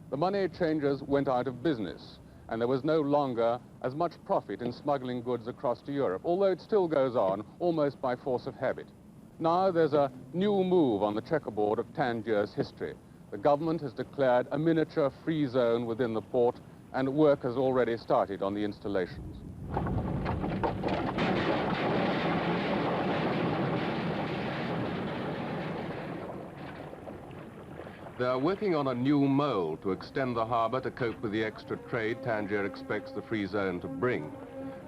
The money changers went out of business, and there was no longer as much profit in smuggling goods across to Europe, although it still goes on almost by force of habit. Now there's a new move on the checkerboard of Tangier's history. The government has declared a miniature free zone within the port, and work has already started on the installations. They're working on a new mole to extend the harbour to cope with the extra trade Tangier expects the free zone to bring.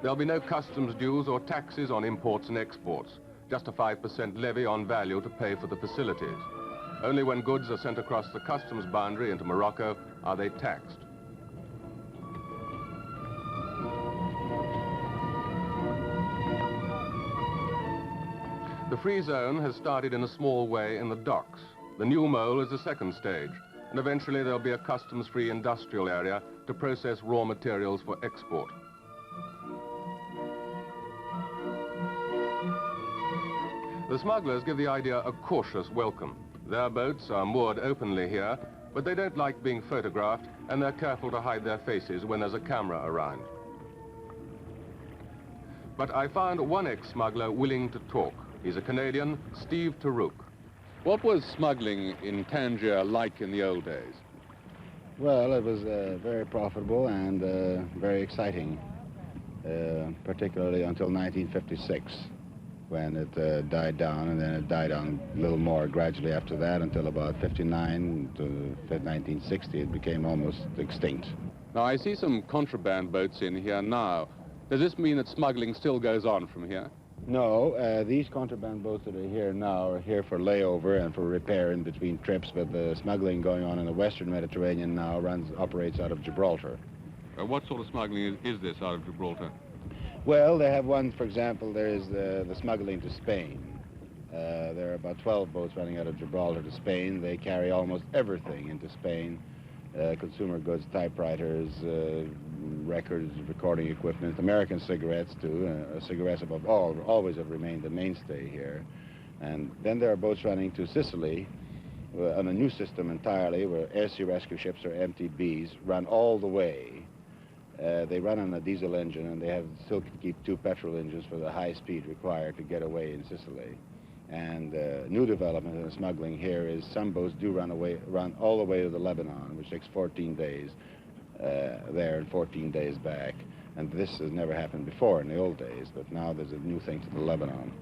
There'll be no customs dues or taxes on imports and exports, just a 5% levy on value to pay for the facilities. Only when goods are sent across the customs boundary into Morocco are they taxed. The free zone has started in a small way in the docks. The new mole is the second stage, and eventually there'll be a customs-free industrial area to process raw materials for export. The smugglers give the idea a cautious welcome. Their boats are moored openly here, but they don't like being photographed, and they're careful to hide their faces when there's a camera around. But I found one ex-smuggler willing to talk. He's a Canadian, Steve Tarouk. What was smuggling in Tangier like in the old days? Well, it was very profitable and very exciting, particularly until 1956, when it died down, and then it died down a little more gradually after that until about 59 to 1960. It became almost extinct. Now, I see some contraband boats in here now. Does this mean that smuggling still goes on from here? No, these contraband boats that are here now are here for layover and for repair in between trips, but the smuggling going on in the Western Mediterranean now operates out of Gibraltar. What sort of smuggling is this out of Gibraltar? Well, they have one, for example, there is the smuggling to Spain. There are about 12 boats running out of Gibraltar to Spain. They carry almost everything into Spain. Consumer goods, typewriters, records, recording equipment, American cigarettes too. Cigarettes above all always have remained the mainstay here. And then there are boats running to Sicily on a new system entirely, where air sea rescue ships, or MTBs, run all the way. They run on a diesel engine, and they have still keep 2 petrol engines for the high speed required to get away in Sicily. And new development in the smuggling here is some boats do run all the way to the Lebanon, which takes 14 days there and 14 days back. And this has never happened before in the old days, but now there's a new thing to the Lebanon.